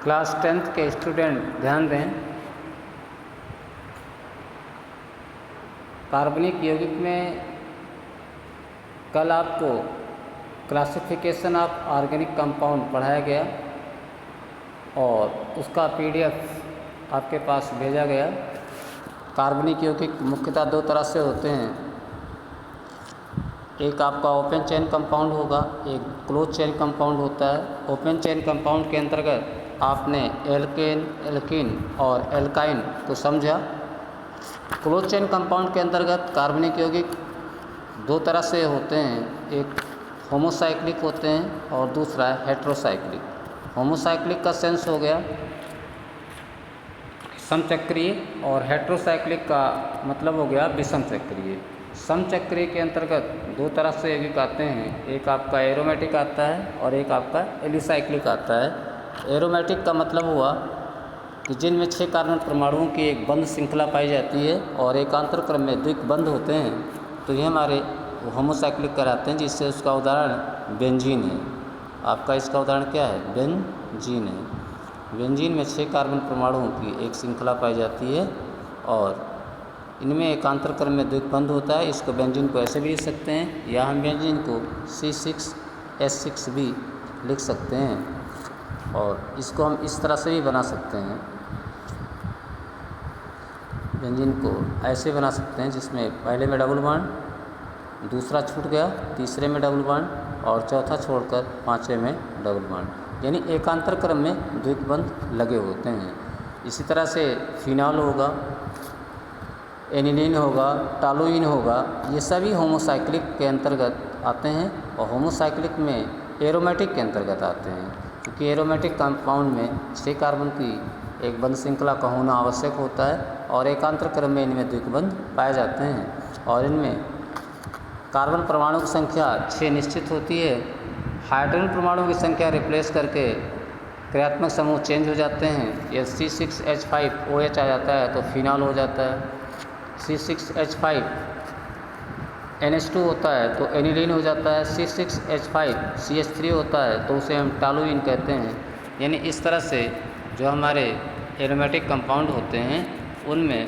Class 10th के student ध्यान दें। कार्बनिक यौगिक में कल आपको क्लासिफिकेशन ऑफ ऑर्गेनिक कंपाउंड पढ़ाया गया और उसका PDF आपके पास भेजा गया। कार्बनिक यौगिक मुख्यतः दो तरह से होते हैं, एक आपका ओपन चेन कंपाउंड होगा, एक क्लोज चेन कंपाउंड होता है। ओपन चेन कंपाउंड के अंतर्गत आपने एल्केन, एल्कीन और एल्काइन को समझा। क्लोज चेन कंपाउंड के अंतर्गत कार्बनिक यौगिक दो तरह से होते हैं, एक होमोसाइक्लिक होते हैं और दूसरा हेटेरोसाइक्लिक। होमोसाइक्लिक का सेंस हो गया समचक्रीय और हेटेरोसाइक्लिक का मतलब हो गया विषम चक्रीय। समचक्रीय के अंतर्गत दो तरह से यौगिक आते हैं, एक आपका एरोमेटिक आता है और एक आपका एलिसाइक्लिक आता है। एरोमेटिक का मतलब हुआ कि जिनमें 6 कार्बन परमाणुओं की एक बंध श्रृंखला पाई जाती है और एकांतर क्रम में द्विक बंध होते हैं, तो ये हमारे होमोसाइक्लिक कहलाते हैं, जिससे उसका उदाहरण बेंजीन है। आपका इसका उदाहरण क्या है? बेंजीन है। बेंजीन में 6 कार्बन परमाणुओं की एक श्रृंखला पाई जाती है और इनमें एकांतर क्रम में द्विक बंध होता है। इसको बेंजीन को ऐसे भी लिख सकते हैं या हम बेंजीन को C6H6 भी लिख सकते हैं और इसको हम इस तरह से भी बना सकते हैं। बेंजीन को ऐसे बना सकते हैं जिसमें पहले में डबल बॉन्ड, दूसरा छूट गया, तीसरे में डबल बॉन्ड और चौथा छोड़कर पांचवें में डबल बॉन्ड, यानी एकांतर क्रम में द्विक बंध लगे होते हैं। इसी तरह से फिनॉल होगा, एनिलीन होगा, टॉलुइन होगा, ये सभी होमोसाइक्लिक के अंतर्गत आते हैं और होमोसाइक्लिक में एरोमेटिक के अंतर्गत आते हैं, क्योंकि एरोमेटिक कंपाउंड में 6 कार्बन की एक बंध श्रृंखला का होना आवश्यक होता है और एकांतर क्रम में इनमें द्विक बंध पाए जाते हैं और इनमें कार्बन परमाणु की संख्या 6 निश्चित होती है। हाइड्रोजन परमाणु की संख्या रिप्लेस करके क्रियात्मक समूह चेंज हो जाते हैं। यह C6H5OH आ जाता है तो फिनॉल हो जाता है, C6H5NH2 होता है तो एनिलीन हो जाता है, C6H5CH3 होता है तो उसे हम टॉलुइन कहते हैं। यानी इस तरह से जो हमारे एरोमेटिक कंपाउंड होते हैं उनमें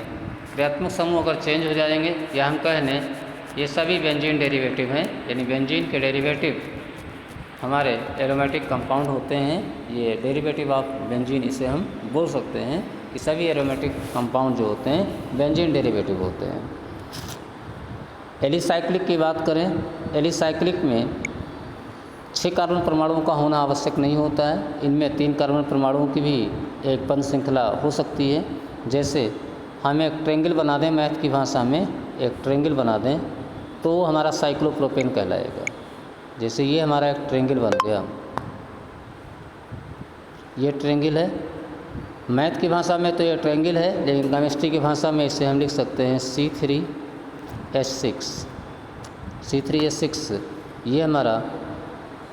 क्रियात्मक समूह अगर चेंज हो जाएंगे या हम कह लें ये सभी बेंजीन डेरिवेटिव हैं, यानी बेंजीन के डेरिवेटिव हमारे एरोमेटिक कंपाउंड होते हैं। ये डेरिवेटिव ऑफ बेंजीन इसे हम बोल सकते हैं कि सभी एरोमेटिक कंपाउंड जो होते हैं बेंजीन डेरिवेटिव होते हैं। एलिसाइक्लिक की बात करें, एलिसाइक्लिक में 6 कार्बन परमाणुओं का होना आवश्यक नहीं होता है। इनमें 3 कार्बन परमाणुओं की भी एक बंध श्रृंखला हो सकती है। जैसे हम एक ट्रेंगल बना दें, मैथ की भाषा में एक ट्रेंगल बना दें तो हमारा साइक्लोप्रोपेन कहलाएगा। जैसे ये हमारा एक ट्रेंगल बन गया, ये ट्रेंगल है। मैथ की भाषा में तो ये ट्रेंगल है, लेकिन केमिस्ट्री की भाषा में इसे हम लिख सकते हैं C3H6। C3H6 ये हमारा,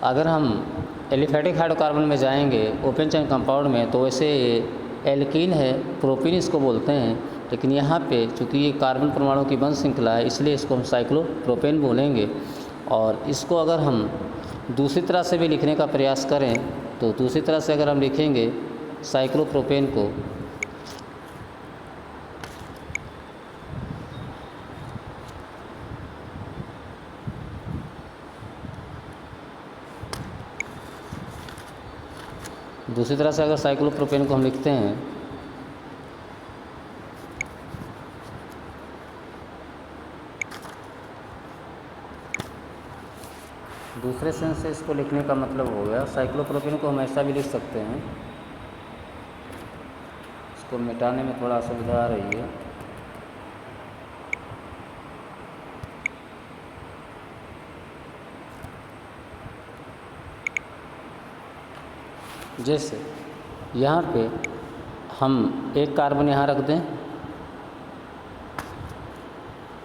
अगर हम एलिफेटिक हाइड्रोकार्बन में जाएंगे ओपन चेन कंपाउंड में तो वैसे एल्कीन है, प्रोपीन इसको बोलते हैं, लेकिन यहाँ पे चूँकि ये कार्बन परमाणु की बंध श्रृंखला है इसलिए इसको हम साइक्लोप्रोपेन बोलेंगे। और इसको अगर हम दूसरी तरह से भी लिखने का प्रयास करें तो दूसरी तरह से अगर हम लिखेंगे साइक्लोप्रोपेन को हम लिखते हैं दूसरे सेंस से इसको लिखने का मतलब हो गया, साइक्लोप्रोपेन को हम ऐसा भी लिख सकते हैं। इसको मिटाने में थोड़ा असुविधा आ रही है। जैसे यहाँ पे हम एक कार्बन यहाँ रख दें,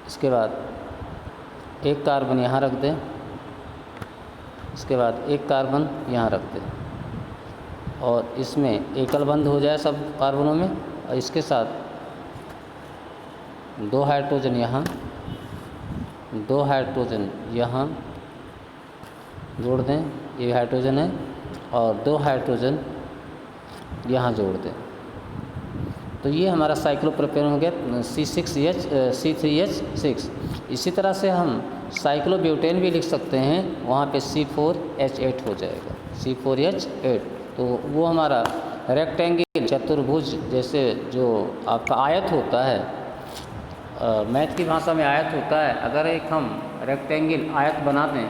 इसके बाद एक कार्बन यहाँ रख दें, इसके बाद एक कार्बन यहाँ रख दें और इसमें एकल बंध हो जाए सब कार्बनों में और इसके साथ 2 हाइड्रोजन यहाँ, 2 हाइड्रोजन यहाँ जोड़ दें, ये हाइड्रोजन है और 2 हाइड्रोजन यहाँ जोड़ दें। तो ये हमारा साइक्लोप्रोपेन हो गया C3H6। इसी तरह से हम साइक्लोब्यूटेन भी लिख सकते हैं, वहाँ पे C4H8 हो जाएगा, C4H8। तो वो हमारा रेक्टेंगल, चतुर्भुज, जैसे जो आपका आयत होता है, मैथ की भाषा में आयत होता है, अगर एक हम रेक्टेंगल आयत बना दें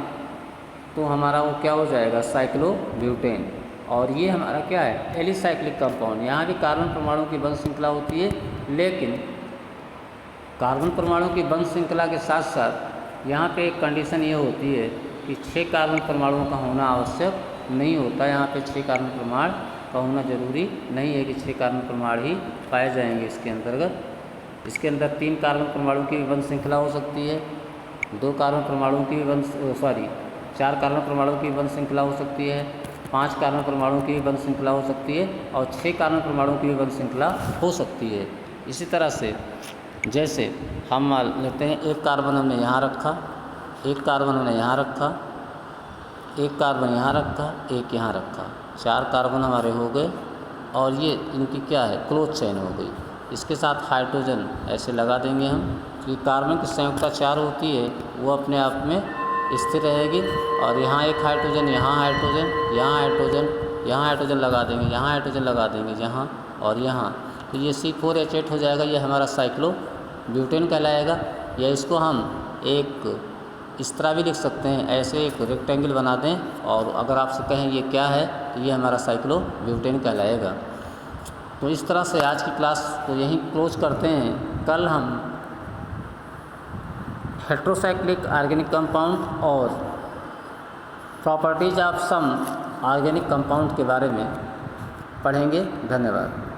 तो हमारा वो क्या हो जाएगा, साइक्लोब्यूटेन। और ये हमारा क्या है, एलिसाइक्लिक कंपाउंड। यहाँ भी कार्बन परमाणु की बंध श्रृंखला होती है, लेकिन कार्बन परमाणु की बंध श्रृंखला के साथ साथ यहाँ पे एक कंडीशन ये होती है कि 6 कार्बन परमाणुओं का होना आवश्यक नहीं होता। यहाँ पे 6 कार्बन परमाणु का होना जरूरी नहीं है कि 6 कार्बन परमाणु ही पाए जाएंगे इसके अंतर्गत। इसके अंदर 3 कार्बन परमाणु की भी बंध श्रृंखला हो सकती है, 2 कार्बन परमाणु की भी 4 कार्बन परमाणु की बंध श्रृंखला हो सकती है, 5 कार्बन परमाणु की भी बंध श्रृंखला हो सकती है, और 6 कार्बन परमाणु की भी बंध श्रृंखला हो सकती है। इसी तरह से जैसे हम मान लेते हैं, एक कार्बन हमने यहाँ रखा, एक कार्बन हमने यहाँ रखा, एक कार्बन यहाँ रखा, एक यहाँ रखा, 4 कार्बन हमारे हो गए। और ये इनकी क्या है, क्लोज चेन हो गई। इसके साथ हाइड्रोजन ऐसे लगा देंगे हम, क्योंकि कार्बन की संयुक्ता 4 होती है, वो अपने आप में स्थिर रहेगी। और यहाँ एक हाइड्रोजन, यहाँ हाइड्रोजन, यहाँ हाइड्रोजन, यहाँ हाइड्रोजन लगा देंगे, यहाँ हाइड्रोजन लगा देंगे, यहाँ और यहाँ, तो ये C4H8 हो जाएगा। ये हमारा साइक्लोब्यूटेन कहलाएगा। या इसको हम एक इस तरह भी लिख सकते हैं, ऐसे एक रेक्टेंगल बना दें, और अगर आपसे कहें ये क्या है, तो ये हमारा साइक्लोब्यूटेन कहलाएगा। तो इस तरह से आज की क्लास को यहीं क्लोज करते हैं। कल हम हेट्रोसाइक्लिक ऑर्गेनिक कंपाउंड और properties of some organic compound के बारे में पढ़ेंगे। धन्यवाद।